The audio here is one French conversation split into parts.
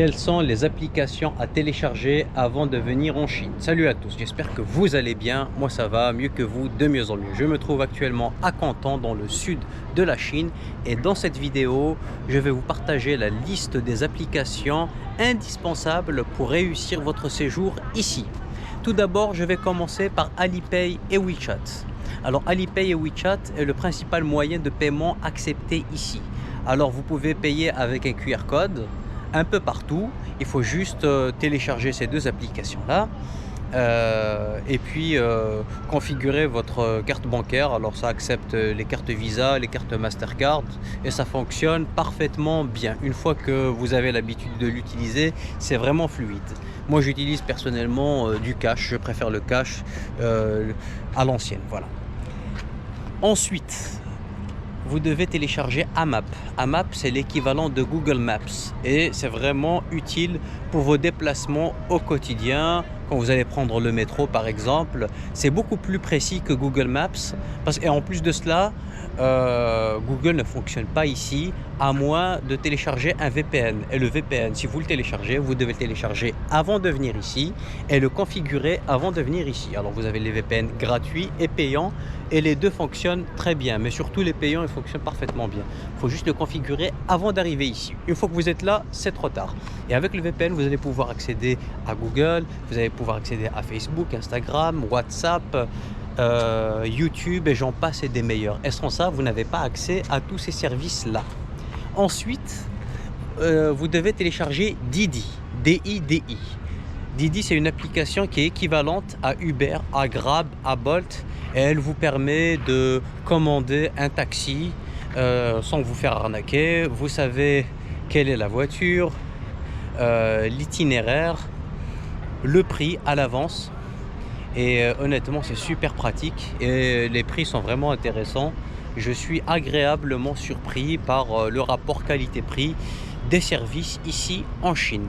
Quelles sont les applications à télécharger avant de venir en Chine? Salut à tous, j'espère que vous allez bien. Moi ça va mieux que vous, de mieux en mieux. Je me trouve actuellement à Canton, dans le sud de la Chine. Et dans cette vidéo, je vais vous partager la liste des applications indispensables pour réussir votre séjour ici. Tout d'abord, je vais commencer par Alipay et WeChat. Alors Alipay et WeChat est le principal moyen de paiement accepté ici. Alors vous pouvez payer avec un QR code un peu partout. Il faut juste télécharger ces deux applications là et puis configurer votre carte bancaire. Alors ça accepte les cartes Visa, les cartes Mastercard, et ça fonctionne parfaitement bien. Une fois que vous avez l'habitude de l'utiliser, c'est vraiment fluide. Moi j'utilise personnellement du cash, je préfère le cash à l'ancienne, voilà. Ensuite, vous devez télécharger AMAP. AMAP, c'est l'équivalent de Google Maps et c'est vraiment utile pour vos déplacements au quotidien. Quand vous allez prendre le métro par exemple, c'est beaucoup plus précis que Google Maps et en plus de cela, Google ne fonctionne pas ici à moins de télécharger un VPN. Et le VPN, si vous le téléchargez, vous devez le télécharger avant de venir ici et le configurer avant de venir ici. Alors vous avez les VPN gratuits et payants et les deux fonctionnent très bien, mais surtout les payants, ils fonctionnent parfaitement bien. Il faut juste le configurer avant d'arriver ici. Une fois que vous êtes là, c'est trop tard. Et avec le VPN, vous allez pouvoir accéder à Google, vous allez pouvoir accéder à Facebook, Instagram, WhatsApp, YouTube et j'en passe et des meilleurs. Et sans ça, vous n'avez pas accès à tous ces services-là. Ensuite, vous devez télécharger Didi, D-I-D-I. Didi, c'est une application qui est équivalente à Uber, à Grab, à Bolt, et elle vous permet de commander un taxi sans vous faire arnaquer. Vous savez quelle est la voiture, l'itinéraire, le prix à l'avance. Et honnêtement, c'est super pratique et les prix sont vraiment intéressants. Je suis agréablement surpris par le rapport qualité-prix des services ici en Chine.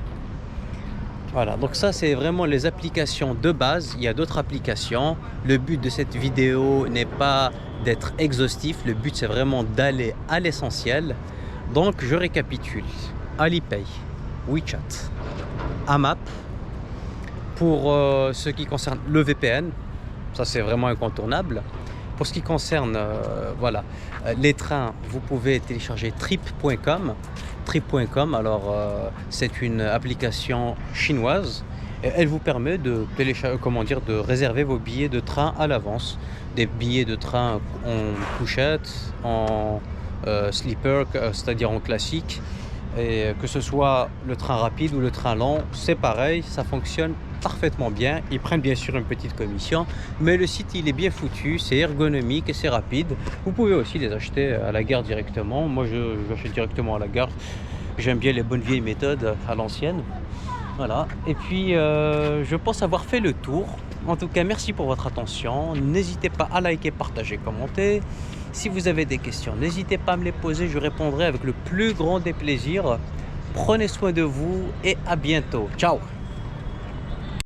Voilà, donc ça c'est vraiment les applications de base. Il y a d'autres applications. Le but de cette vidéo n'est pas d'être exhaustif. Le but c'est vraiment d'aller à l'essentiel. Donc je récapitule. Alipay, WeChat, AMAP. Pour ce qui concerne le VPN, ça c'est vraiment incontournable. Pour ce qui concerne les trains, vous pouvez télécharger trip.com. Trip.com, alors c'est une application chinoise et elle vous permet de de réserver vos billets de train à l'avance. Des billets de train en couchette, en sleeper, c'est-à-dire en classique. Et que ce soit le train rapide ou le train lent, c'est pareil, ça fonctionne parfaitement bien. Ils prennent bien sûr une petite commission, mais le site il est bien foutu, c'est ergonomique et c'est rapide. Vous pouvez aussi les acheter à la gare directement. Moi j'achète directement à la gare. J'aime bien les bonnes vieilles méthodes à l'ancienne. Voilà, et puis je pense avoir fait le tour. En tout cas, merci pour votre attention. N'hésitez pas à liker, partager, commenter. Si vous avez des questions, n'hésitez pas à me les poser, je répondrai avec le plus grand des plaisirs. Prenez soin de vous et à bientôt. Ciao!